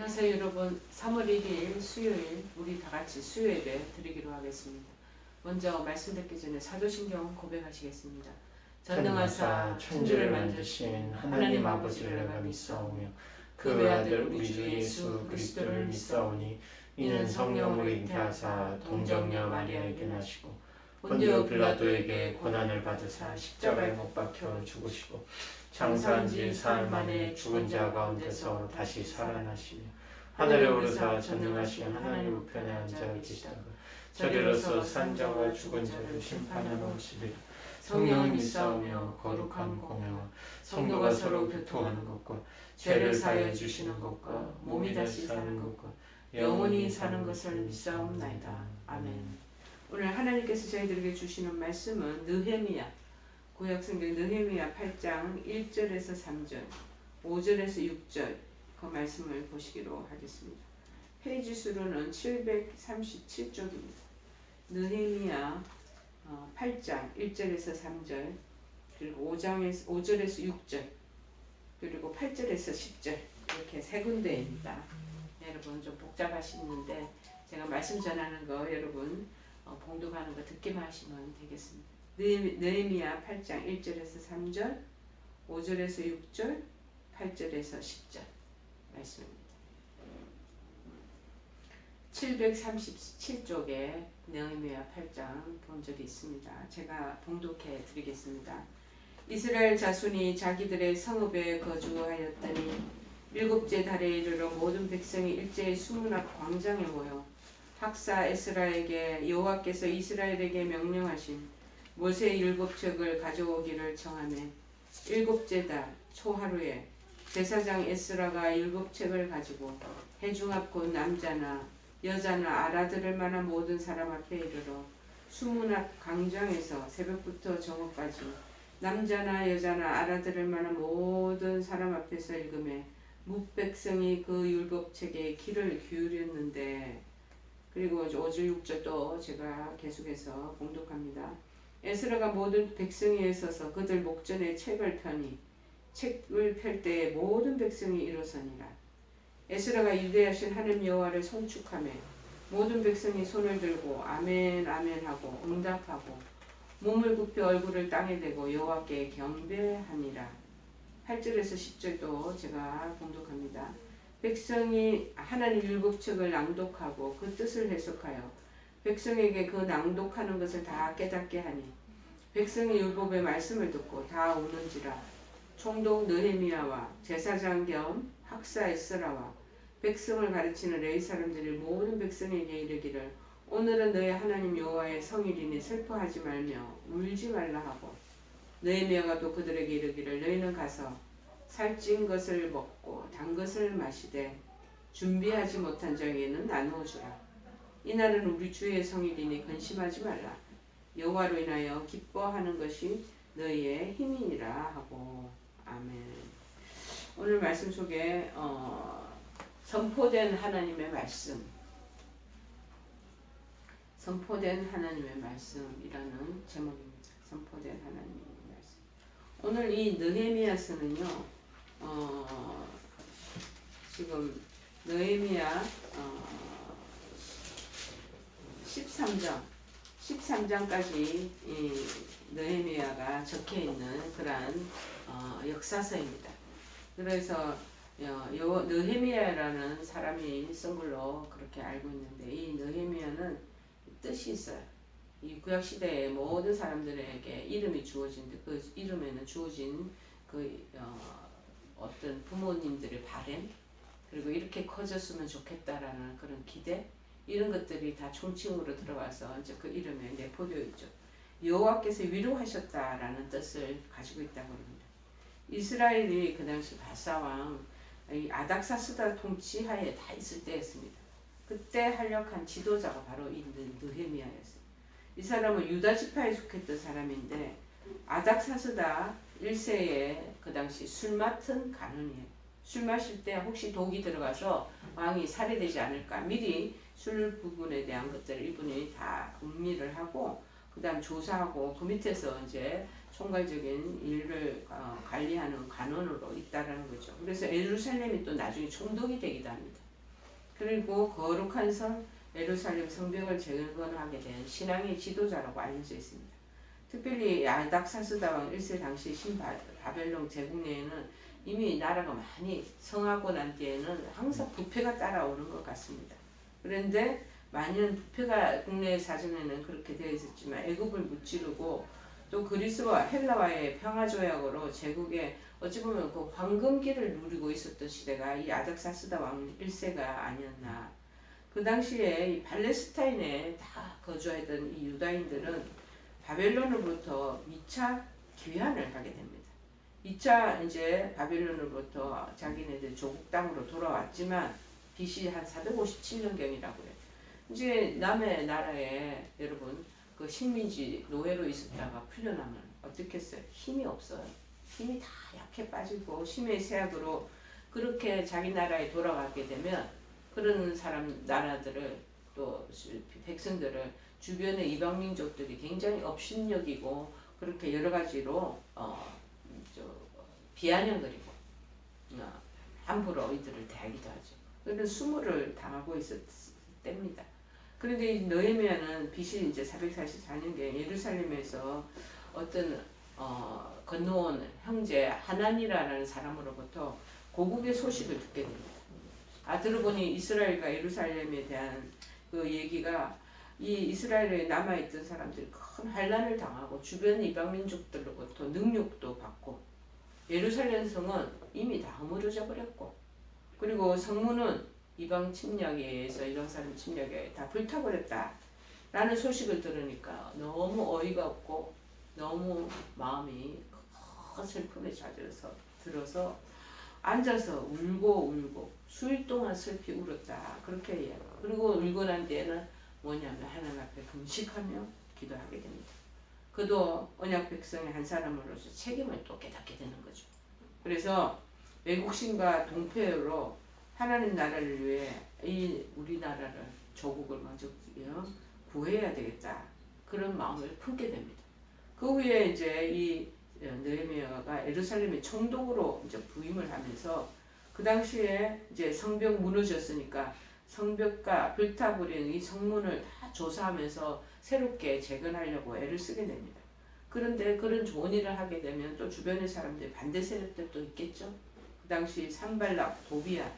안녕하세요 여러분. 3월 1일 수요일 우리 다같이 수요예배 드리기로 하겠습니다. 먼저 말씀 듣기 전에 사도신경 고백하시겠습니다. 전능하사 천지를 만드신 하나님 아버지를 내가 믿사오며 그 외아들 우리 주 예수 그리스도를 믿사오니 이는 성령으로 잉태하사 동정녀 마리아에게 나시고 본디오 빌라도에게 고난을 받으사 십자가에 못 박혀 죽으시고 장사한 지 사흘 만에 죽은 자 가운데서 다시 살아나시며 하늘에 오르사 전능하신 하나님 우편에 앉아 계시다가 저리로서 산자와 죽은 자를 심판하러 오시리라. 성령을 믿사오며 거룩한 공회와 성도가 서로 교통하는 것과 죄를 사하여 주시는 것과 몸이 다시 사는 것과 영원히 사는 것을 믿사옵나이다. 아멘. 오늘 하나님께서 저희들에게 주시는 말씀은 느헤미야 구약성경 느헤미야 8장 1절에서 3절 5절에서 6절 그 말씀을 보시기로 하겠습니다. 페이지 수로는 737쪽입니다. 느헤미야 8장 1절에서 3절 그리고 5절에서 6절 그리고 8절에서 10절 이렇게 세 군데입니다. 여러분 좀 복잡하시는데 제가 말씀 전하는 거 여러분 봉독하는 거 듣기만 하시면 되겠습니다. 느헤미야 8장 1절에서 3절 5절에서 6절 8절에서 10절 말씀입니다. 737쪽에 느헤미야 8장 본 적이 있습니다. 제가 봉독해 드리겠습니다. 이스라엘 자손이 자기들의 성읍에 거주하였더니 일곱째 달에 이르러 모든 백성이 일제히 수문 앞 광장에 모여 학사 에스라에게 여호와께서 이스라엘에게 명령하신 모세의 율법책을 가져오기를 청하매 일곱째 달 초하루에 제사장 에스라가 율법책을 가지고 회중 앞 곧 남자나 여자나 알아들을 만한 모든 사람 앞에 이르러 수문 앞 광장에서 새벽부터 정오까지 남자나 여자나 알아들을 만한 모든 사람 앞에서 읽음에 뭇백성이 그 율법책에 귀를 기울였는데 그리고 5절 6절 또 제가 계속해서 봉독합니다. 에스라가 모든 백성에 서서 그들 목전에 책을 펴니 책을 펼 때에 모든 백성이 일어서니라. 에스라가 유대하신 하나님 여호와를 송축하며 모든 백성이 손을 들고 아멘 아멘 하고 응답하고 몸을 굽혀 얼굴을 땅에 대고 여호와께 경배하니라. 8절에서 10절도 제가 봉독합니다. 백성이 하나님 율법책을 낭독하고 그 뜻을 해석하여 백성에게 그 낭독하는 것을 다 깨닫게 하니 백성이 율법의 말씀을 듣고 다 우는지라. 총독 느헤미야와 제사장 겸 학사 에스라와 백성을 가르치는 레위 사람들이 모든 백성에게 이르기를 오늘은 너희 하나님 여호와의 성일이니 슬퍼하지 말며 울지 말라 하고 느헤미야가 또 그들에게 이르기를 너희는 가서 살찐 것을 먹고 단 것을 마시되 준비하지 못한 자에게는 나누어 주라. 이날은 우리 주의 성일이니 근심하지 말라. 여호와로 인하여 기뻐하는 것이 너희의 힘이니라 하고 아멘. 오늘 말씀 속에 선포된 하나님의 말씀 선포된 하나님의 말씀이라는 제목입니다. 선포된 하나님의 말씀. 오늘 이 느헤미야서는요 지금 느헤미야 13장까지 이 느헤미야가 적혀있는 그러한 역사서입니다. 그래서 느헤미야라는 사람이 쓴 걸로 그렇게 알고 있는데 이 느헤미야는 뜻이 있어요. 이 구약시대의 모든 사람들에게 이름이 주어진 그 이름에는 주어진 그 어떤 부모님들의 바램 그리고 이렇게 커졌으면 좋겠다라는 그런 기대 이런 것들이 다 총칭으로 들어와서 이제 그 이름에 내포되어 있죠. 여호와께서 위로하셨다라는 뜻을 가지고 있다고 합니다. 이스라엘이 그 당시 바사왕 아닥사스다 통치하에 다 있을 때였습니다. 그때 활약한 지도자가 바로 이 느헤미야였어요. 이 사람은 유다 지파에 속했던 사람인데 아닥사스다 1세에 그 당시 술 맡은 간원이에요. 술 마실 때 혹시 독이 들어가서 왕이 살해되지 않을까 미리 술 부분에 대한 것들을 이분이 다 음미를 하고 그 다음 조사하고 그 밑에서 이제 총괄적인 일을 관리하는 관원으로 있다라는 거죠. 그래서 예루살렘이 또 나중에 총독이 되기도 합니다. 그리고 거룩한 성 예루살렘 성벽을 재건하게 된 신앙의 지도자라고 알려져 있습니다. 특별히 아닥사스다 왕 1세 당시 신바벨론 제국 내에는 이미 나라가 많이 성하고 난 뒤에는 항상 부패가 따라오는 것 같습니다. 그런데 만년 부패가 국내 사전에는 그렇게 되어 있었지만 애굽을 무찌르고 또 그리스와 헬라와의 평화조약으로 제국에 어찌 보면 그 황금기를 누리고 있었던 시대가 이 아닥사스다 왕 1세가 아니었나. 그 당시에 이 팔레스타인에 다 거주하던 이 유다인들은 바벨론으로부터 2차 귀환을 하게 됩니다. 2차 이제 바벨론으로부터 자기네들 조국 땅으로 돌아왔지만 BC 한 457년경이라고요. 이제 남의 나라에 여러분 그 식민지 노예로 있었다가 풀려나면 어떻게 했어요? 힘이 없어요. 힘이 다 약해 빠지고 심의 세약으로 그렇게 자기 나라에 돌아가게 되면 그런 나라들을 또 백성들을 주변의 이방 민족들이 굉장히 업신여기고 그렇게 여러 가지로 비아냥거리고 함부로 이들을 대하기도 하죠. 그런 수모를 당하고 있었을 때입니다. 그런데 느헤미야는 BC 이제 444년경에 예루살렘에서 어떤 건너온 형제 하나니라는 사람으로부터 고국의 소식을 듣게 됩니다. 들어보니 이스라엘과 예루살렘에 대한 그 얘기가 이 이스라엘에 남아있던 사람들이 큰 환란을 당하고 주변 이방 민족들로부터 능욕도 받고 예루살렘 성은 이미 다 허물어져 버렸고 그리고 성문은 이방 침략에 의해서 이방 사람 침략에 다 불타버렸다 라는 소식을 들으니까 너무 어이가 없고 너무 마음이 큰 슬픔에 들어서 앉아서 울고 수일 동안 슬피 울었다 그렇게 이야기해요. 그리고 울고 난 뒤에는 뭐냐면 하나님 앞에 금식하며 기도하게 됩니다. 그도 언약 백성의 한 사람으로서 책임을 또 깨닫게 되는 거죠. 그래서 외국신과 동표로 하나님 나라를 위해 이 우리나라를 조국을 먼저 구해야 되겠다 그런 마음을 품게 됩니다. 그 후에 이제 이 느헤미야가 예루살렘의 총독으로 이제 부임을 하면서 그 당시에 이제 성벽 무너졌으니까 성벽과 불타버린 이 성문을 다 조사하면서 새롭게 재건하려고 애를 쓰게 됩니다. 그런데 그런 좋은 일을 하게 되면 또 주변의 사람들이 반대 세력들도 있겠죠. 그 당시 산발락, 도비야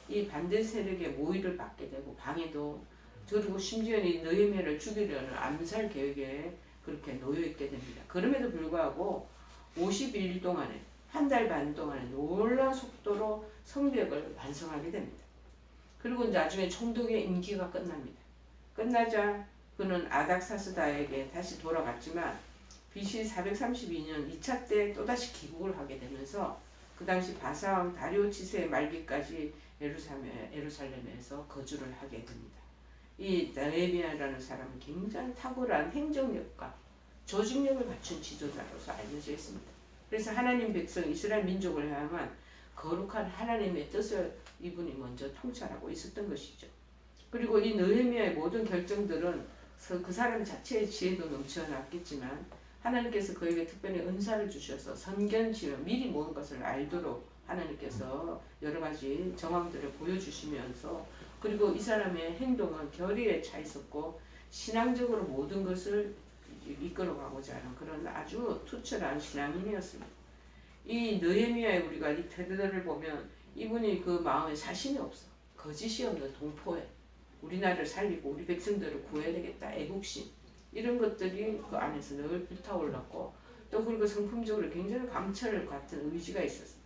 이 반대 세력의 모의를 받게 되고 방해도 그리고 심지어 이 느헤미야를 죽이려는 암살 계획에 그렇게 놓여 있게 됩니다. 그럼에도 불구하고 51일 동안에 한 달 반 동안에 놀라운 속도로 성벽을 완성하게 됩니다. 그리고 나중에 총독의 임기가 끝납니다. 끝나자 그는 아닥사스다에게 다시 돌아갔지만 BC 432년 2차 때 또다시 귀국을 하게 되면서 그 당시 바사왕 다리오 치세의 말기까지 예루살렘에서 거주를 하게 됩니다. 이 느헤미야라는 사람은 굉장히 탁월한 행정력과 조직력을 갖춘 지도자로서 알려져 있습니다. 그래서 하나님 백성 이스라엘 민족을 향한 거룩한 하나님의 뜻을 이분이 먼저 통찰하고 있었던 것이죠. 그리고 이 느헤미야의 모든 결정들은 그 사람 자체의 지혜도 넘쳐났겠지만 하나님께서 그에게 특별히 은사를 주셔서 선견지명 미리 모든 것을 알도록 하나님께서 여러 가지 정황들을 보여주시면서 그리고 이 사람의 행동은 결의에 차 있었고 신앙적으로 모든 것을 이끌어가고자 하는 그런 아주 투철한 신앙인이었습니다. 이 느헤미야의 우리가 이 태도를 보면 이분이 그 마음에 사심이 없어. 거짓이 없는 동포에 우리나라를 살리고 우리 백성들을 구해야 되겠다. 애국심 이런 것들이 그 안에서 늘 불타올랐고 또 그리고 성품적으로 굉장히 강철 같은 의지가 있었어요.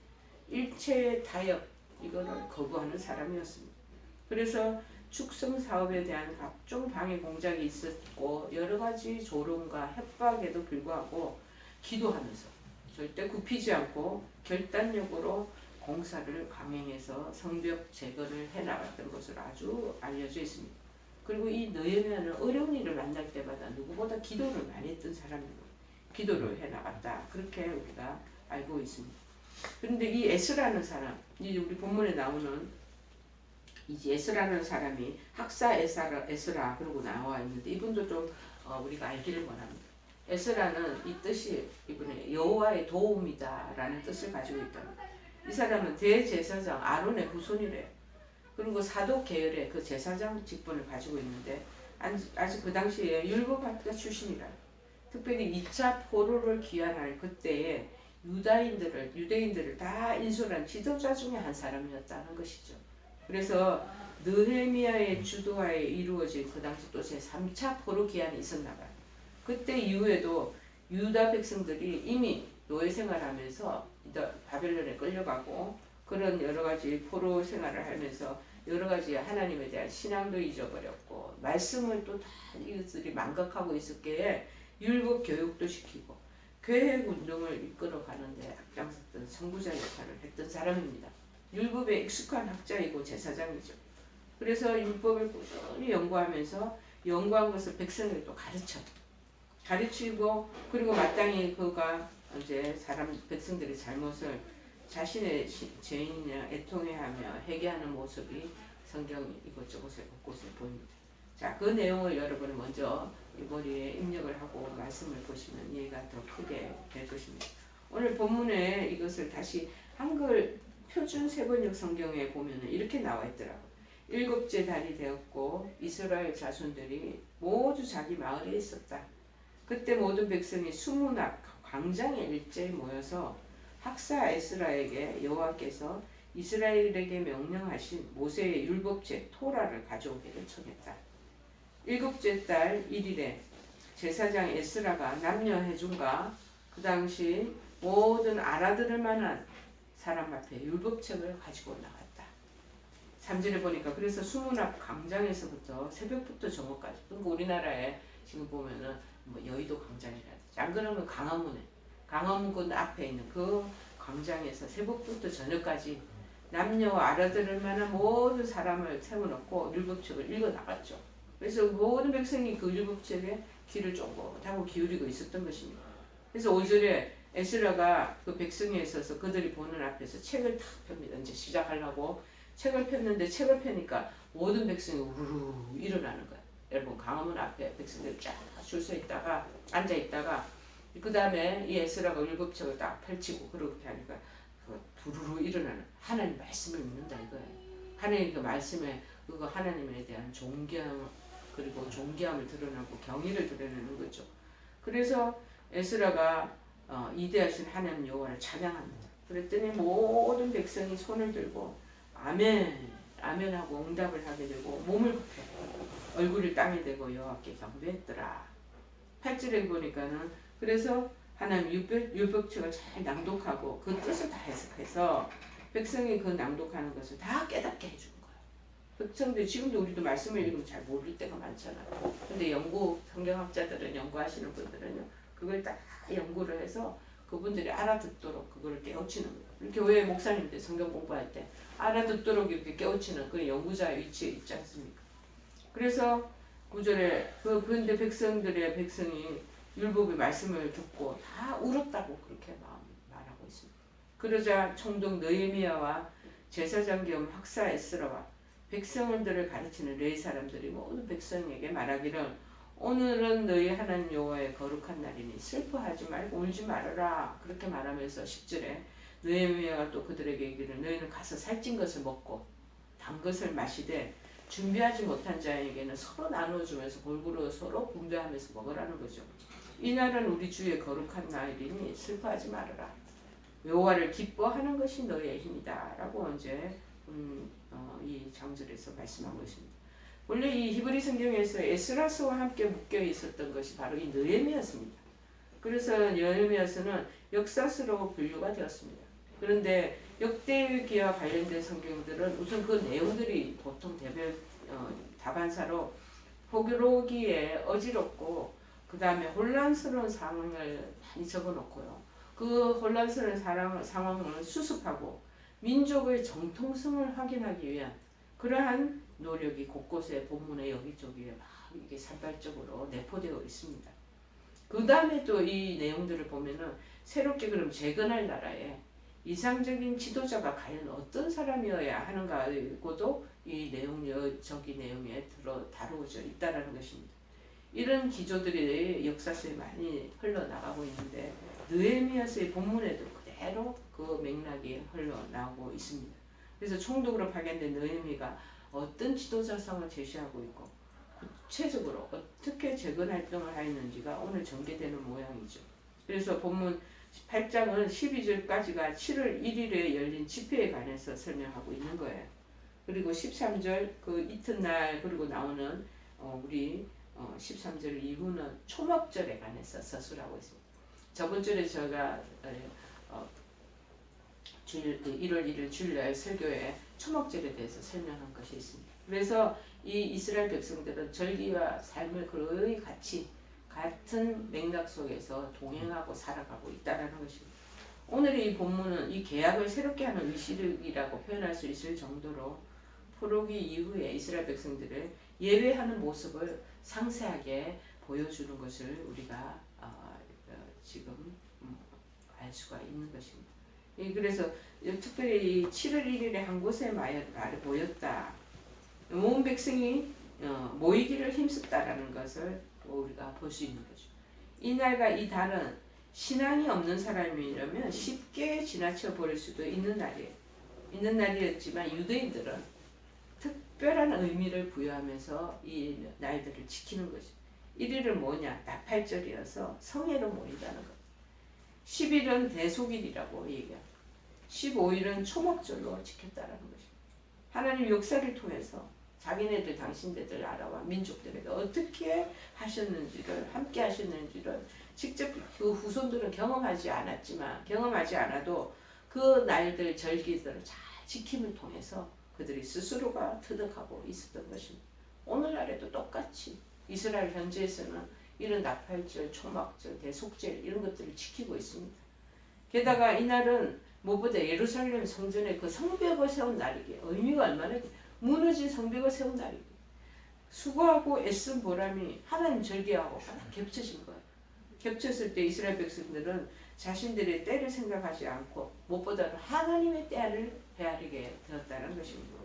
일체의 타협 이거를 거부하는 사람이었습니다. 그래서 축성 사업에 대한 각종 방해 공작이 있었고 여러 가지 조롱과 협박에도 불구하고 기도하면서 절대 굽히지 않고 결단력으로 공사를 강행해서 성벽 재건을 해나갔던 것으로 아주 알려져 있습니다. 그리고 이 느헤미야는 어려운 일을 만날 때마다 누구보다 기도를 많이 했던 사람이고 기도를 해나갔다 그렇게 우리가 알고 있습니다. 그런데 이 에스라는 사람, 이 우리 본문에 나오는 이 에스라는 사람이 학사 에스라 그러고 나와 있는데 이분도 좀 우리가 알기를 원합니다. 에스라는 이 뜻이 이분의 여호와의 도움이다라는 뜻을 가지고 있다. 이 사람은 대제사장 아론의 후손이래요. 그리고 사도 계열의 그 제사장 직분을 가지고 있는데 아직 그 당시에 율법학자 출신이라 특별히 2차 포로를 귀환할 그때에 유대인들을 다 인솔한 지도자 중에 한 사람이었다는 것이죠. 그래서 느헤미야의 주도하에 이루어진 그 당시 또 제3차 포로 귀환이 있었나 봐요. 그때 이후에도 유다 백성들이 이미 노예 생활하면서 바벨론에 끌려가고 그런 여러 가지 포로 생활을 하면서 여러 가지 하나님에 대한 신앙도 잊어버렸고 말씀을 또 다 이것들이 망각하고 있었기에 율법 교육도 시키고 계획 운동을 이끌어가는데 앞장섰던 선구자 역할을 했던 사람입니다. 율법에 익숙한 학자이고 제사장이죠. 그래서 율법을 꾸준히 연구하면서 연구한 것을 백성에게 또 가르치고 그리고 마땅히 그가 이제 백성들의 잘못을 자신의 죄인이나 애통해하며 회개하는 모습이 성경 이곳저곳에 곳곳에 보입니다. 자, 그 내용을 여러분 먼저 이 머리에 입력을 하고 말씀을 보시면 이해가 더 크게 될 것입니다. 오늘 본문에 이것을 다시 한글 표준 세번역 성경에 보면 이렇게 나와 있더라고요. 7째 달이 되었고 이스라엘 자손들이 모두 자기 마을에 있었다. 그때 모든 백성이 수문앞 광장에 일제히 모여서 학사 에스라에게 여호와께서 이스라엘에게 명령하신 모세의 율법책 토라를 가져오기를 청했다. 7째 달 1일에 제사장 에스라가 남녀 회중과 그 당시 모든 알아들을 만한 사람 앞에 율법책을 가지고 나갔다. 3절에 보니까 그래서 수문 앞 광장에서부터 새벽부터 저녁까지, 그러니까 우리나라에 지금 보면은 뭐 여의도 광장이라든지 안 그러면 강화문 앞에 있는 그 광장에서 새벽부터 저녁까지 남녀와 알아들을 만한 모든 사람을 세워놓고 율법책을 읽어 나갔죠. 그래서 모든 백성이 그 율법책에 귀를 쫑긋하고 기울이고 있었던 것입니다. 그래서 5절에 에스라가 그 백성에 있어서 그들이 보는 앞에서 책을 탁 펴니다. 이제 시작하려고 책을 폈는데 책을 펴니까 모든 백성이 우르르 일어나는 거예요. 여러분 강화문 앞에 백성들이 쫙 줄 서 있다가 앉아 있다가 그 다음에 이 에스라가 율법책을 딱 펼치고 그렇게 하니까 그 두루루 일어나는 하나님 말씀을 믿는다 이거예요. 하나님 그 말씀에 그거 하나님에 대한 존경 그리고 존귀함을 드러내고 경의를 드러내는 거죠. 그래서 에스라가 이대하신 하나님 여호와를 찬양합니다. 그랬더니 모든 백성이 손을 들고 아멘 아멘하고 응답을 하게 되고 몸을 굽혀 얼굴을 땅에 대고 여호와께 경배했더라. 8절에 보니까는 그래서 하나님 율법책을 잘 낭독하고 그 뜻을 다 해석해서 백성이 그 낭독하는 것을 다 깨닫게 해주는 거예요. 백성들 지금도 우리도 말씀을 읽으면 잘 모를 때가 많잖아요. 근데 성경학자들은 연구하시는 분들은요 그걸 다 연구를 해서 그분들이 알아듣도록 그걸 깨우치는 거예요. 교회 목사님들 성경 공부할 때 알아듣도록 이렇게 깨우치는 그 연구자의 위치에 있지 않습니까? 그래서 9절에 그런데 백성이 율법의 말씀을 듣고 다 울었다고 그렇게 말하고 있습니다. 그러자 총독 느헤미야와 제사장 겸 학사 에스라와 백성들을 가르치는 레위 사람들이 모든 백성에게 말하기를 오늘은 너희 하나님 여호와의 거룩한 날이니 슬퍼하지 말고 울지 말아라. 그렇게 말하면서 10절에 느헤미야가 또 그들에게 이르기를 너희는 가서 살찐 것을 먹고 단 것을 마시되 준비하지 못한 자에게는 서로 나눠주면서 골고루 서로 분배하면서 먹으라는 거죠. 이 날은 우리 주의 거룩한 날이니 슬퍼하지 말아라. 여호와를 기뻐하는 것이 너희의 힘이다. 라고 이제 이 장절에서 말씀하고 있습니다. 원래 이 히브리 성경에서 에스라서와 함께 묶여 있었던 것이 바로 이 느헤미야서입니다. 그래서 느헤미야서는 역사서로 분류가 되었습니다. 그런데 역대기와 관련된 성경들은 우선 그 내용들이 보통 다반사로 포기로기에 어지럽고 그 다음에 혼란스러운 상황을 많이 적어놓고요. 그 혼란스러운 상황을 수습하고 민족의 정통성을 확인하기 위한 그러한 노력이 곳곳에 본문에 여기저기에 막 이게 산발적으로 내포되어 있습니다. 그 다음에 또 이 내용들을 보면은 새롭게 그럼 재건할 나라에 이상적인 지도자가 과연 어떤 사람이어야 하는가고도 이 저기 내용에 다루어져 있다라는 것입니다. 이런 기조들이 역사서에 많이 흘러나가고 있는데 느헤미야서의 본문에도 그대로 그 맥락이 흘러나오고 있습니다. 그래서 총독으로 파견된 느헤미야가 어떤 지도자성을 제시하고 있고 구체적으로 어떻게 재건 활동을 하였는지가 오늘 전개되는 모양이죠. 그래서 본문 8장은 12절까지가 7월 1일에 열린 집회에 관해서 설명하고 있는 거예요. 그리고 13절 그 이튿날 그리고 나오는 우리 13절 이후는 초막절에 관해서 서술하고 있습니다. 저번 주에 제가 1월 1일 주일날 설교에 초막절에 대해서 설명한 것이 있습니다. 그래서 이 이스라엘 백성들은 절기와 삶을 거의 같은 맥락 속에서 동행하고 살아가고 있다는 것입니다. 오늘의 이 본문은 이 계약을 새롭게 하는 의식이라고 표현할 수 있을 정도로 포로기 이후에 이스라엘 백성들을 예배하는 모습을 상세하게 보여주는 것을 우리가 지금 알 수가 있는 것입니다. 그래서 특별히 7월 1일에 한 곳에 말이 보였다. 온 백성이 모이기를 힘썼다라는 것을 우리가 볼 수 있는 거죠. 이날과 이 달은 신앙이 없는 사람이라면 쉽게 지나쳐 버릴 수도 있는 날이에요. 있는 날이었지만 유대인들은 특별한 의미를 부여하면서 이 날들을 지키는 것이죠. 1일은 뭐냐? 나팔절이어서 성회로 모인다는 것. 10일은 대속일이라고 얘기합니다. 15일은 초막절로 지켰다는 것입니다. 하나님 역사를 통해서 자기네들 당신네들 나라와 민족들에게 어떻게 하셨는지를 함께 하셨는지를 직접 그 후손들은 경험하지 않아도 그 날들 절기들을 잘 지킴을 통해서 그들이 스스로가 터득하고 있었던 것입니다. 오늘날에도 똑같이 이스라엘 현지에서는 이런 나팔절, 초막절, 대속절 이런 것들을 지키고 있습니다. 게다가 이날은 무엇보다 예루살렘 성전에 그 성벽을 세운 날이기에 의미가 얼마나 무너진 성벽을 세운 날이기에 수고하고 애쓴 보람이 하나님 절기하고 겹쳐진 거예요. 겹쳤을 때 이스라엘 백성들은 자신들의 때를 생각하지 않고 무엇보다도 하나님의 때를 헤아리게 되었다는 것입니다.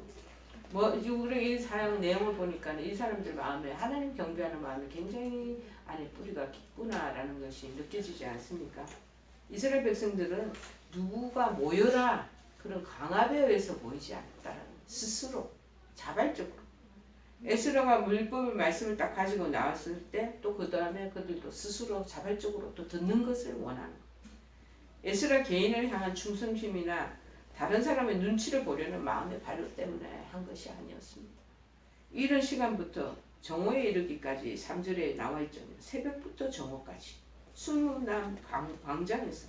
우리 이 사용 내용을 보니까 이 사람들 마음에 하나님 경배하는 마음이 굉장히 안에 뿌리가 깊구나라는 것이 느껴지지 않습니까? 이스라엘 백성들은 누구가 모여라 그런 강압에 의해서 모이지 않았다는 스스로 자발적으로 에스라가 율법의 말씀을 딱 가지고 나왔을 때 또 그 다음에 그들도 스스로 자발적으로 또 듣는 것을 원하는 거예요. 에스라 개인을 향한 충성심이나 다른 사람의 눈치를 보려는 마음의 발로 때문에 한 것이 아니었습니다. 이른 시간부터 정오에 이르기까지 3절에 나와 있잖아요. 새벽부터 정오까지 20남 광장에서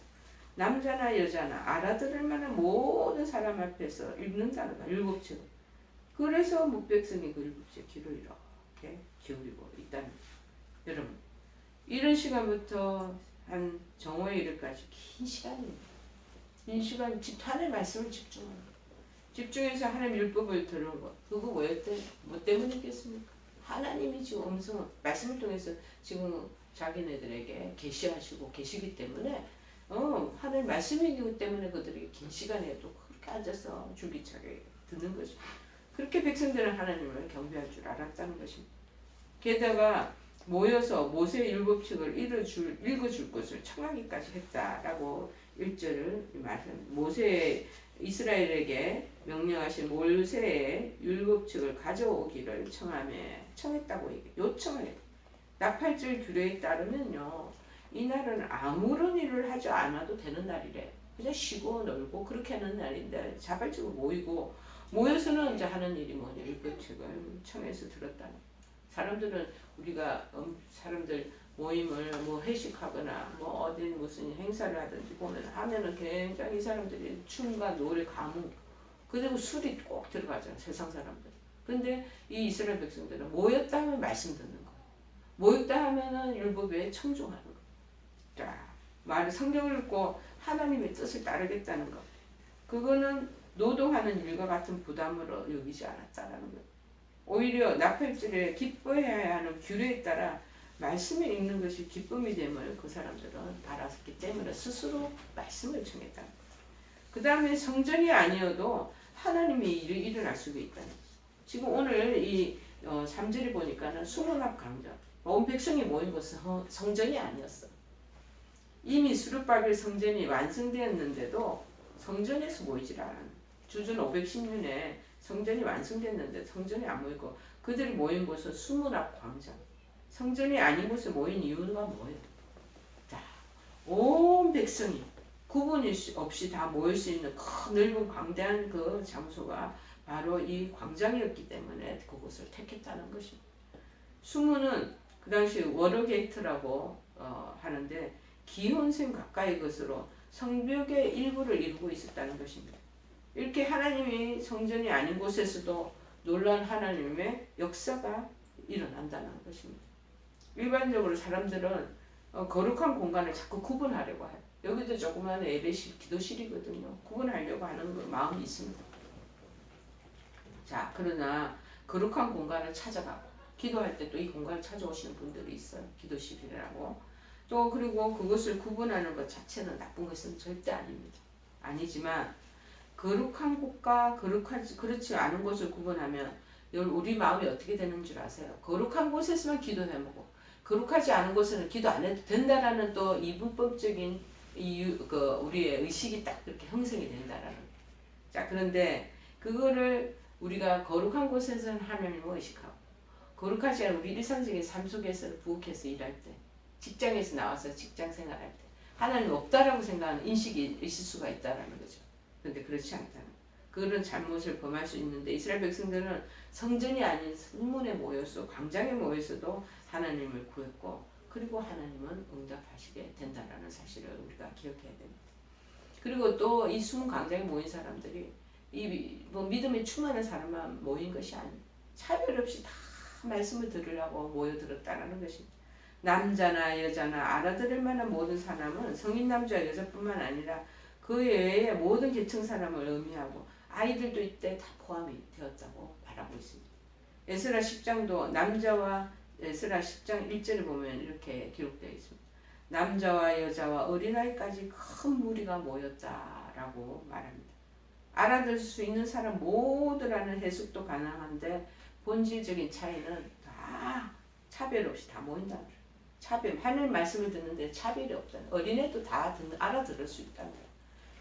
남자나 여자나 알아들을 만한 모든 사람 앞에서 읽는다는 거예요. 율법책을. 그래서 뭇백성이 그 율법책 귀를 이렇게 기울이고 있다는 거예요. 여러분 이른 시간부터 한 정오에 이르기까지 긴 시간입니다. 긴 시간 하나님의 말씀을 집중하는 거예요. 집중해서 하나님 율법을 들은 것. 그거 뭐 때문이겠습니까? 하나님이 지금 말씀을 통해서 지금 자기네들에게 계시하시고 계시기 때문에 하나님 말씀이기 때문에 그들이 긴 시간에도 그렇게 앉아서 줄기차게 듣는 거죠. 그렇게 백성들은 하나님을 경배할 줄 알았다는 것입니다. 게다가 모여서 모세의 율법책을 읽어줄 것을 청하기까지 했다라고 1절을 말합니다. 모세의 이스라엘에게 명령하신 모세의 율법책을 가져오기를 청했다고 요청을 해요. 나팔절 규례에 따르면요. 이날은 아무런 일을 하지 않아도 되는 날이래. 그냥 쉬고 놀고 그렇게 하는 날인데 자발적으로 모여서는 이제 하는 일이 뭐냐 율법책을 청해서 들었다는. 사람들은 우리가 사람들 모임을 회식하거나 어디 무슨 행사를 하든지 하면은 굉장히 사람들이 춤과 노래 가무 그리고 술이 꼭 들어가잖아요. 세상 사람들. 근데 이 이스라엘 백성들은 모였다 하면 말씀 듣는 거예요. 모였다 하면은 율법에 청종하는 거예요. 자, 성경을 읽고 하나님의 뜻을 따르겠다는 것. 그거는 노동하는 일과 같은 부담으로 여기지 않았다라는 거예요. 오히려 나팔절에 기뻐해야 하는 규례에 따라 말씀을 읽는 것이 기쁨이 됨을 그 사람들은 알았기 때문에 스스로 말씀을 청했다. 그 다음에 성전이 아니어도 하나님의 일이 일어날 수가 있다는 거죠. 지금 오늘 이 3절에 보니까는 수문앞 광장 온 백성이 모인 곳은 성전이 아니었어. 이미 수르바벨 성전이 완성되었는데도 성전에서 모이질 않았는. 주전 510년에 성전이 완성됐는데 성전이 안 모이고 그들이 모인 곳은 수문 앞 광장. 성전이 아닌 곳에 모인 이유가 뭐예요? 자, 온 백성이 구분 없이 다 모일 수 있는 큰 넓은 광대한 그 장소가 바로 이 광장이었기 때문에 그곳을 택했다는 것입니다. 수문은 그 당시 워러게이트라고 하는데 기혼생 가까이 것으로 성벽의 일부를 이루고 있었다는 것입니다. 이렇게 하나님이 성전이 아닌 곳에서도 놀라운 하나님의 역사가 일어난다는 것입니다. 일반적으로 사람들은 거룩한 공간을 자꾸 구분하려고 해요. 여기도 조그마한 예배실, 기도실이거든요. 구분하려고 하는 마음이 있습니다. 자, 그러나 거룩한 공간을 찾아가고 기도할 때 또 이 공간을 찾아오시는 분들이 있어요. 기도실이라고. 또 그리고 그것을 구분하는 것 자체는 나쁜 것은 절대 아닙니다. 아니지만 거룩한 곳과 그렇지 않은 곳을 구분하면 우리 마음이 어떻게 되는 줄 아세요? 거룩한 곳에서만 기도해보고 거룩하지 않은 곳에는 기도 안 해도 된다라는 또 이분법적인 우리의 의식이 딱 그렇게 형성이 된다라는. 자, 그런데 그거를 우리가 거룩한 곳에서는 하나님을 의식하고 거룩하지 않은 우리 일상적인 삶 속에서는 부엌에서 일할 때, 직장에서 나와서 직장 생활할 때 하나님 없다라고 생각하는 인식이 있을 수가 있다라는 거죠. 그런데 그렇지 않다는. 그런 잘못을 범할 수 있는데 이스라엘 백성들은 성전이 아닌 성문에 모여서 광장에 모여서도 하나님을 구했고 그리고 하나님은 응답하시게 된다라는 사실을 우리가 기억해야 됩니다. 그리고 또 이 숨은 광장에 모인 사람들이 믿음에 충만한 사람만 모인 것이 아니에요. 차별 없이 다 말씀을 들으려고 모여들었다는 것입니다. 남자나 여자나 알아들을 만한 모든 사람은 성인 남자 여자뿐만 아니라 그 외에 모든 계층 사람을 의미하고 아이들도 이때 다 포함이 되었다고 말하고 있습니다. 에스라 10장도 남자와 에스라 10장 1절에 보면 이렇게 기록되어 있습니다. 남자와 여자와 어린아이까지 큰 무리가 모였다라고 말합니다. 알아들 수 있는 사람 모두라는 해석도 가능한데 본질적인 차이는 다 차별 없이 다 모인다는 거예요. 차별, 하나님 말씀을 듣는데 차별이 없다는 거예요. 어린애도 다 알아들을 수 있다는 거예요.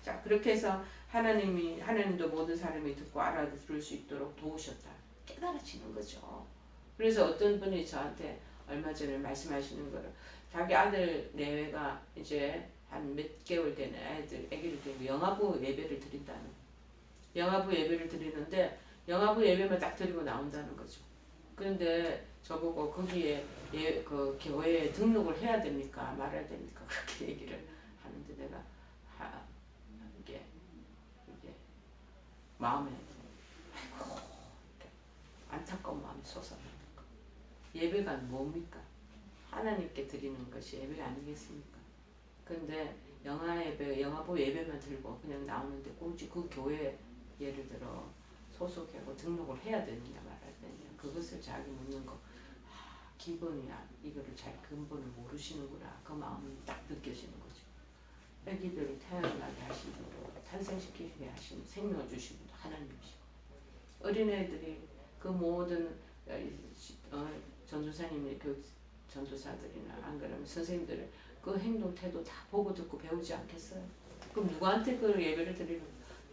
자, 그렇게 해서 하나님도 모든 사람이 듣고 알아들을 수 있도록 도우셨다. 깨달아지는 거죠. 그래서 어떤 분이 저한테 얼마 전에 말씀하시는 거를 자기 아들 내외가 이제 한 몇 개월 된 아기를 데리고 영아부 예배를 드린다는 거예요. 영아부 예배를 드리는데 영아부 예배만 딱 드리고 나온다는 거죠. 그런데 저보고 거기에 그 교회에 등록을 해야 됩니까? 말아야 됩니까? 그렇게 얘기를 하는데 내가 이게 마음에 아이고 안타까운 마음이 솟아나는 거. 예배가 뭡니까? 하나님께 드리는 것이 예배 아니겠습니까? 그런데 영아부 예배만 들고 그냥 나오는데 굳이 그 교회 예를 들어 소속하고 등록을 해야 되느냐 말아야 되느냐 그것을 자기 묻는 거 기본이야 이거를 잘 근본을 모르시는구나 그 마음이 딱 느껴지는 거죠. 애기들을 태어나게 하신 분도 탄생시키게 하신 생명을 주신 분도 하나님이시고 어린애들이 그 모든 전도사님의 교육 전도사들이나 안 그러면 선생님들의 그 행동 태도 다 보고 듣고 배우지 않겠어요? 그럼 누구한테 그 예배를 드리는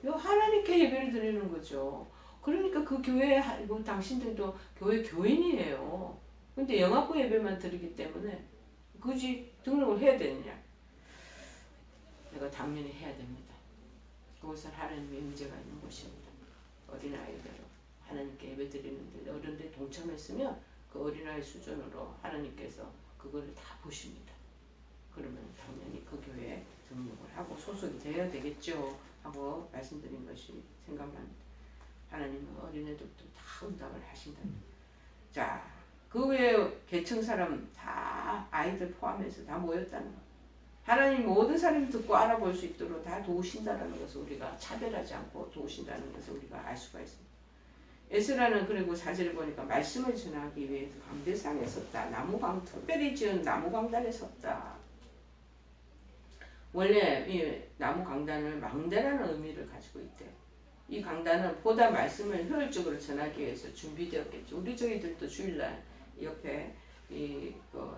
거예요? 하나님께 예배를 드리는 거죠. 그러니까 그 교회 당신들도 교회 교인이에요. 근데 영합부 예배만 드리기 때문에 굳이 등록을 해야 되느냐? 내가 당연히 해야 됩니다. 그것은 하나님의 임재가 있는 곳입니다. 어린아이들은 하나님께 예배 드리는데 어른들이 동참했으면 그 어린아이 수준으로 하나님께서 그거를 다 보십니다. 그러면 당연히 그 교회에 등록을 하고 소속이 되어야 되겠죠 하고 말씀드린 것이 생각납니다. 하나님은 어린애들도 다 응답을 하신답니다. 자, 그 외에 계층 사람 다 아이들 포함해서 다 모였다는 것. 하나님 모든 사람이 듣고 알아볼 수 있도록 다 도우신다는 것을 우리가 차별하지 않고 도우신다는 것을 우리가 알 수가 있습니다. 에스라는 그리고 사진을 보니까 말씀을 전하기 위해서 광대상에 섰다. 특별히 지은 나무 강단에 섰다. 원래 이 나무 강단을 망대라는 의미를 가지고 있대요. 이 강단은 보다 말씀을 효율적으로 전하기 위해서 준비되었겠죠. 우리 저희들도 주일날 옆에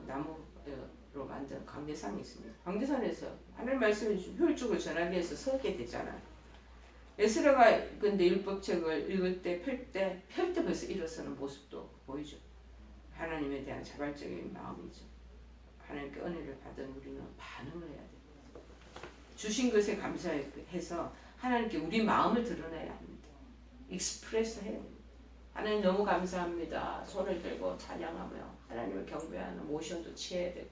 나무로 만든 광대상이 있습니다. 광대산에서 하나님 말씀을 효율적으로 전하기 위해서 서게 되잖아요. 에스라가 근데 율법책을 읽을 때 펼 때 벌써 일어서는 모습도 보이죠. 하나님에 대한 자발적인 마음이죠. 하나님께 은혜를 받은 우리는 반응을 해야 돼요. 주신 것에 감사해서 하나님께 우리 마음을 드러내야 합니다. 익스프레스 해야 됩니다. 하나님 너무 감사합니다. 손을 들고 찬양하며 하나님을 경배하는 모션도 취해야 되고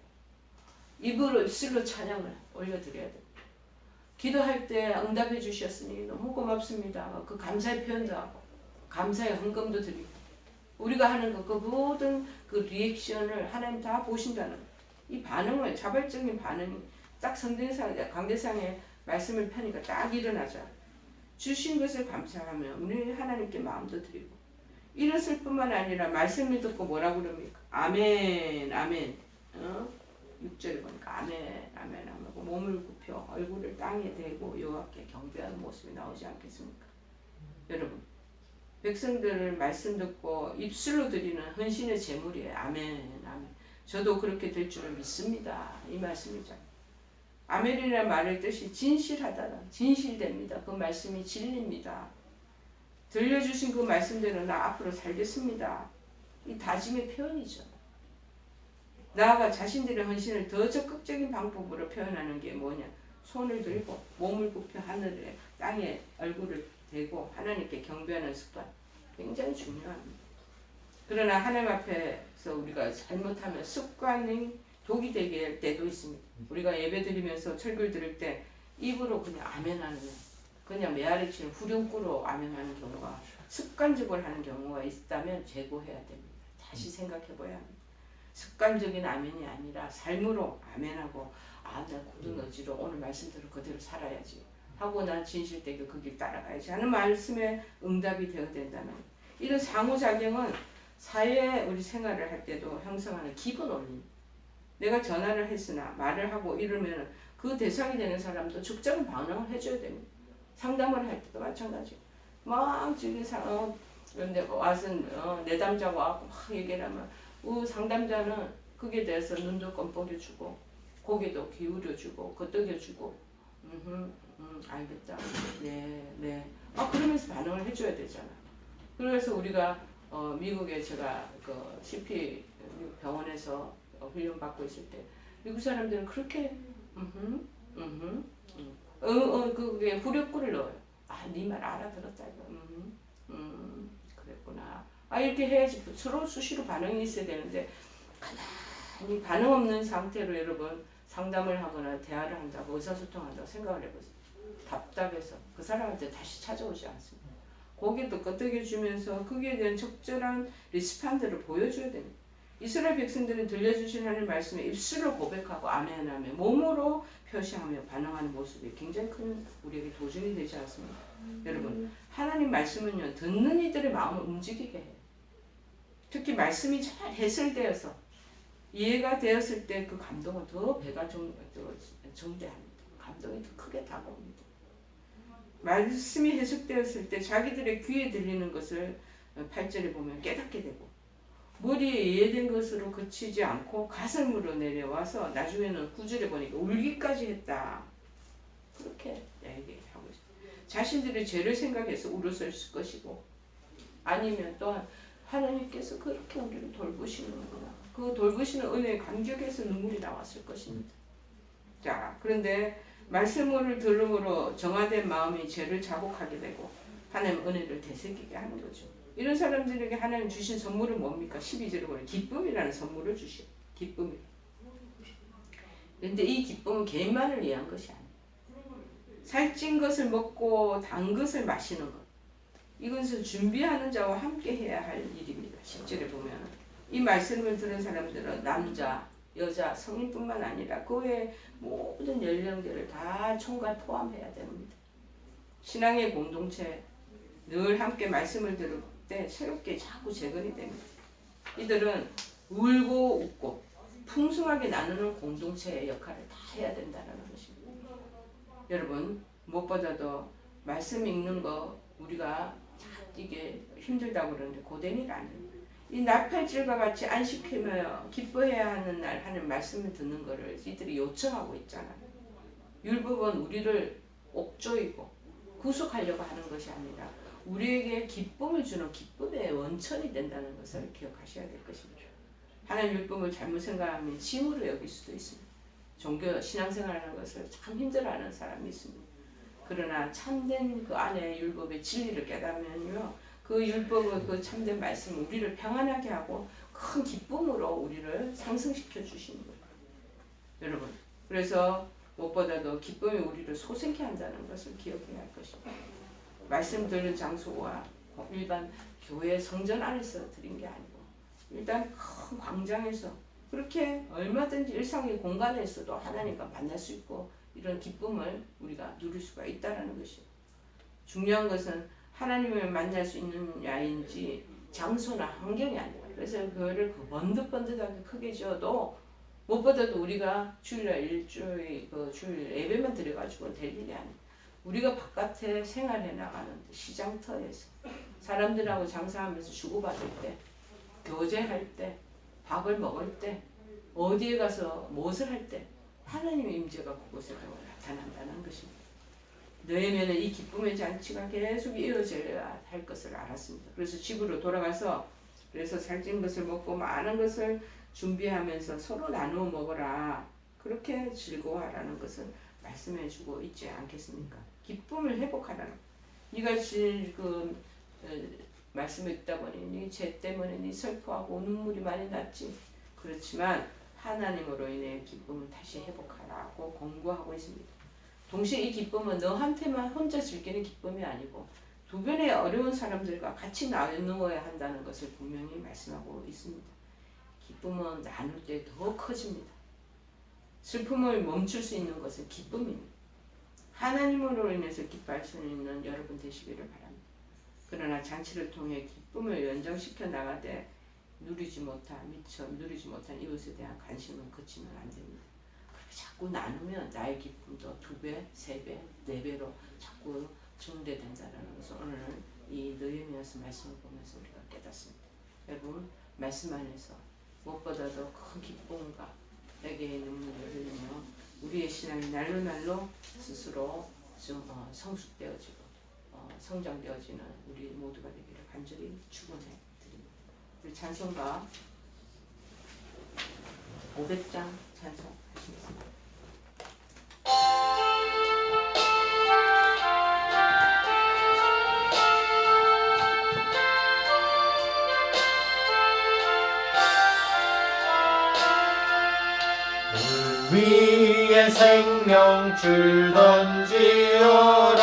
입술로 찬양을 올려드려야 됩니다. 기도할 때 응답해 주셨으니 너무 고맙습니다. 그 감사의 표현도 하고 감사의 헌금도 드리고 우리가 하는 그 모든 그 리액션을 하나님 다 보신다는 이 반응을 자발적인 반응이 딱 성경상 강대상의 말씀을 펴니까 딱 일어나죠. 주신 것을 감사하며 우리 하나님께 마음도 드리고 이랬을 뿐만 아니라 말씀을 듣고 뭐라고 그럽니까? 아멘 아멘. 6절에 보니까 아멘 아멘 하고 몸을 굽혀 얼굴을 땅에 대고 여호와께 경배하는 모습이 나오지 않겠습니까? 여러분 백성들을 말씀 듣고 입술로 드리는 헌신의 제물이에요. 아멘 아멘. 저도 그렇게 될 줄을 믿습니다. 이 말씀이죠. 아멘이라는 말의 뜻이 진실하다, 진실됩니다. 그 말씀이 진리입니다. 들려주신 그 말씀대로 나 앞으로 살겠습니다. 이 다짐의 표현이죠. 나아가 자신들의 헌신을 더 적극적인 방법으로 표현하는 게 뭐냐? 손을 들고 몸을 굽혀 하늘에 땅에 얼굴을 대고 하나님께 경배하는 습관 굉장히 중요합니다. 그러나 하나님 앞에서 우리가 잘못하면 습관이 독이 되게 할 때도 있습니다. 우리가 예배 드리면서 철글 들을 때 입으로 그냥 아멘하는 그냥 메아리치는 후렴구로 아멘하는 경우가 습관적으로 하는 경우가 있다면 재고해야 됩니다. 다시 생각해 봐야 합니다. 습관적인 아멘이 아니라 삶으로 아멘하고 나 굳은 의지로 오늘 말씀대로 그대로 살아야지 하고 난 진실되게 그 길 따라가야지 하는 말씀에 응답이 되어야 된다는 이런 상호작용은 사회에 우리 생활을 할 때도 형성하는 기본 원리. 내가 전화를 했으나 말을 하고 이러면 그 대상이 되는 사람도 적절한 반응을 해줘야 됩니다. 상담을 할 때도 마찬가지. 막 지금 그런데 와서 내담자고 와서 막 얘기를 하면 상담자는 그게 대해서 눈도 껌뻑여주고 고개도 기울여주고 걷덕여주고 알겠다. 네. 그러면서 반응을 해줘야 되잖아. 그래서 우리가 미국에 제가 그 CP 병원에서 훈련 받고 있을 때 미국 사람들은 그렇게 그게 후렴구를 넣어요. 네 말 알아들었다 이거. 그랬구나. 이렇게 해야지 서로 수시로 반응이 있어야 되는데 가만히 반응 없는 상태로 여러분 상담을 하거나 대화를 한다고 의사소통한다고 생각을 해보세요. 답답해서 그 사람한테 다시 찾아오지 않습니다. 고개도 끄덕여주면서 거기에 대한 적절한 리스판드를 보여줘야 됩니다. 이스라엘 백성들은 들려주신 하나님의 말씀에 입술로 고백하고 아멘하며 몸으로 표시하며 반응하는 모습이 굉장히 큰 우리에게 도전이 되지 않습니까? 여러분 하나님 말씀은요 듣는 이들의 마음을 움직이게 해요. 특히 말씀이 잘 해설되어서 이해가 되었을 때 그 감동은 더 배가 정대합니다. 감동이 더 크게 다가옵니다. 말씀이 해석되었을 때 자기들의 귀에 들리는 것을 8절에 보면 깨닫게 되고 머리에 이해된 것으로 그치지 않고 가슴으로 내려와서 나중에는 9절에 보니까 울기까지 했다. 그렇게 얘기하고 있어요. 자신들의 죄를 생각해서 울었을 것이고 아니면 또한 하나님께서 그렇게 우리를 돌보시는구나. 그 돌보시는 은혜에 감격해서 눈물이 나왔을 것입니다. 자, 그런데 말씀을 들음으로 정화된 마음이 죄를 자복하게 되고 하나님 은혜를 되새기게 하는 거죠. 이런 사람들에게 하나님 주신 선물은 뭡니까? 12절에 보면 기쁨이라는 선물을 주시오. 기쁨이. 그런데 이 기쁨은 개인만을 위한 것이 아니에요. 살찐 것을 먹고 단 것을 마시는 것. 이것을 준비하는 자와 함께 해야 할 일입니다. 10절에 보면 이 말씀을 들은 사람들은 남자, 여자, 성인뿐만 아니라 그 외의 모든 연령대를 다 총괄 포함해야 됩니다. 신앙의 공동체 늘 함께 말씀을 들을 때 새롭게 자꾸 재건이 됩니다. 이들은 울고 웃고 풍성하게 나누는 공동체의 역할을 다 해야 된다는 것입니다. 여러분 무엇보다도 말씀 읽는 거 우리가 이게 힘들다고 그러는데 고된 일 아니에요. 이 나팔질과 같이 안식하며 기뻐해야 하는 날 하는 말씀을 듣는 것을 이들이 요청하고 있잖아요. 율법은 우리를 옥조이고 구속하려고 하는 것이 아니라 우리에게 기쁨을 주는 기쁨의 원천이 된다는 것을 기억하셔야 될 것입니다. 하나님 율법을 잘못 생각하면 짐으로 여길 수도 있습니다. 종교 신앙생활하는 것을 참 힘들어하는 사람이 있습니다. 그러나 참된 그 안에 율법의 진리를 깨달으면요, 그 율법의 그 참된 말씀은 우리를 평안하게 하고 큰 기쁨으로 우리를 상승시켜 주시는 거예요. 여러분, 그래서 무엇보다도 기쁨이 우리를 소생케 한다는 것을 기억해야 할 것입니다. 말씀 들은 장소와 일반 교회 성전 안에서 드린 게 아니고 일단 큰 광장에서 그렇게 얼마든지 일상의 공간에서도 하나님과 만날 수 있고 이런 기쁨을 우리가 누릴 수가 있다는 것이에요. 중요한 것은 하나님을 만날 수 있는 야인지 장소나 환경이 아니라, 그래서 교회를 번듯번듯하게 크게 지어도 무엇보다도 우리가 주일날 일주일 주일 예배만 드려가지고 될 일이 아니에요. 우리가 바깥에 생활해 나가는 시장터에서 사람들하고 장사하면서 주고받을 때, 교제할 때, 밥을 먹을 때, 어디에 가서 무엇을 할 때 하나님의 임재가 그곳에 나타난다는 것입니다. 느헤미야는 이 기쁨의 잔치가 계속 이어져야 할 것을 알았습니다. 그래서 집으로 돌아가서 그래서 살찐 것을 먹고 많은 것을 준비하면서 서로 나누어 먹어라. 그렇게 즐거워하라는 것을 말씀해주고 있지 않겠습니까? 기쁨을 회복하라는. 네가 지금 말씀을 듣다 보니 네 죄 때문에 네 슬퍼하고 눈물이 많이 났지. 그렇지만 하나님으로 인해 기쁨을 다시 회복하라고 권고하고 있습니다. 동시에 이 기쁨은 너한테만 혼자 즐기는 기쁨이 아니고 주변의 어려운 사람들과 같이 나누어야 한다는 것을 분명히 말씀하고 있습니다. 기쁨은 나눌 때 더 커집니다. 슬픔을 멈출 수 있는 것은 기쁨입니다. 하나님으로 인해서 기뻐할 수 있는 여러분 되시기를 바랍니다. 그러나 잔치를 통해 기쁨을 연장시켜 나가되 미처 누리지 못한 이웃에 대한 관심은 그치면 안 됩니다. 그렇게 자꾸 나누면 나의 기쁨도 2배, 3배, 4배로 자꾸 증대된다는 것을 오늘 이 느헤미야서 말씀을 보면서 우리가 깨닫습니다. 여러분, 말씀 안에서 무엇보다도 큰 기쁨과 내게 눈물을 흘리며 우리의 신앙이 날로 스스로 좀 성숙되어지고 성장되어지는 우리 모두가 되기를 간절히 축원해 드립니다. 우리 찬송가 500장 찬송하시겠습니다. 위에 생명줄 던지어라.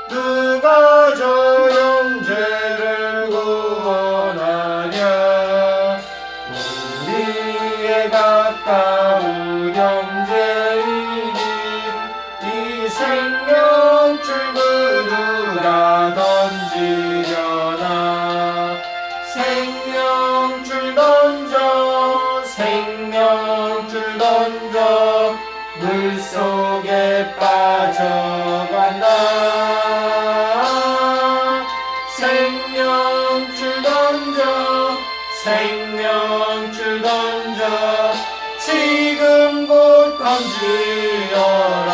누가 저 형제를 구원하랴. 우리의 가까운 형제이니 이 생명줄 누구 다 던지려나. 생명줄 던져, 생명줄 던져, 물속에 빠져간다. 생명줄 던져, 생명줄 던져, 지금 곧 던지어라.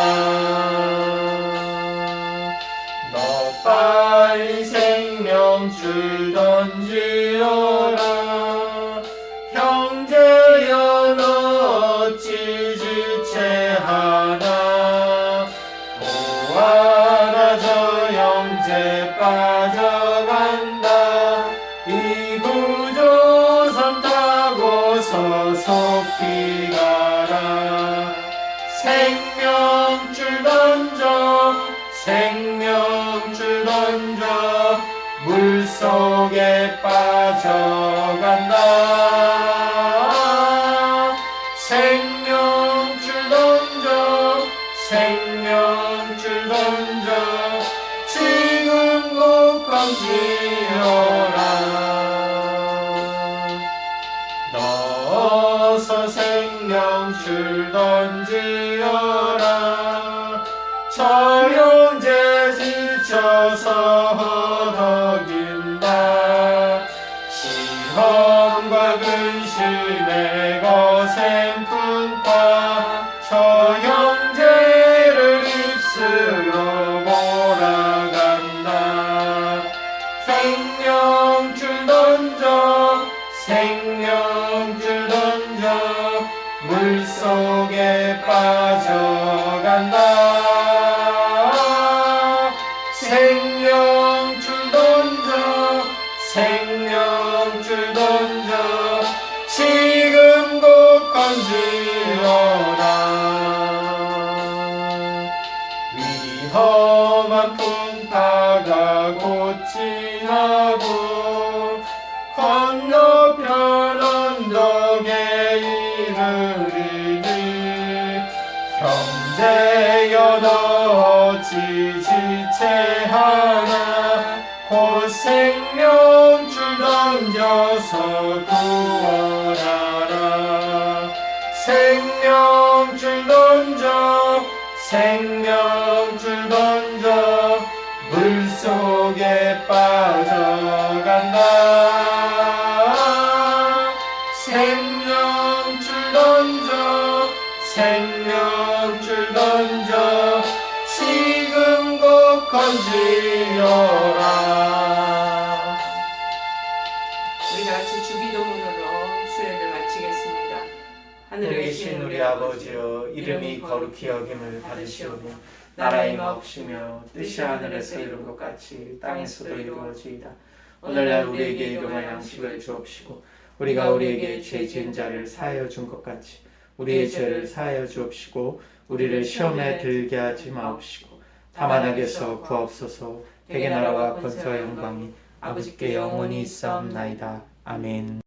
너 빨리 생명줄 던지어라. 형제여 너 어찌 지체하나. 보아라 저 형제 빠져간다. 이 구조선 타고서 속히 가라. 생명줄 던져, 생명줄 던져, 물속에 빠져간다. 생명줄 던져, 생명줄 던져, 지금 곧 던지어라. 넣어서 생명줄 던지어라. 저 형제 지쳐서 허덕인다. 시험과 근심에 거센 풍파, 저 형제를 입술로 생명줄 던져 물속에 빠져간다. 생명줄 던져 생명줄 던져 지금 곧 건지어라. 위험한 풍파가 곧 지나고 건너편 언덕에 이르리니 형제여 너 어찌 지체하나 곧 생명줄 던져서 구원하라. 생명줄 던져 생명줄 던져 물속에 빠져간다. 생명줄 던져 생명줄 던져 지금 곧 건지어라. 우리 다 같이 주기도문으로 수요를 마치겠습니다. 하늘에 계신 우리 아버지여 이름이 거룩히 여김을 받으시오며 나라의 마옵시며 뜻이 하늘에서 이룬 것 같이 땅에서도 이루어지이다. 오늘날 우리에게 일용할 양식을 주옵시고 우리가 우리에게 죄 지은 자를 사하여 준 것 같이 우리의 죄를 사하여 주옵시고 우리를 시험에 들게 하지 마옵시고 다만 악에서 구하옵소서. 대개 나라와 권세와 영광이 아버지께 영원히 있사옵나이다. 아멘.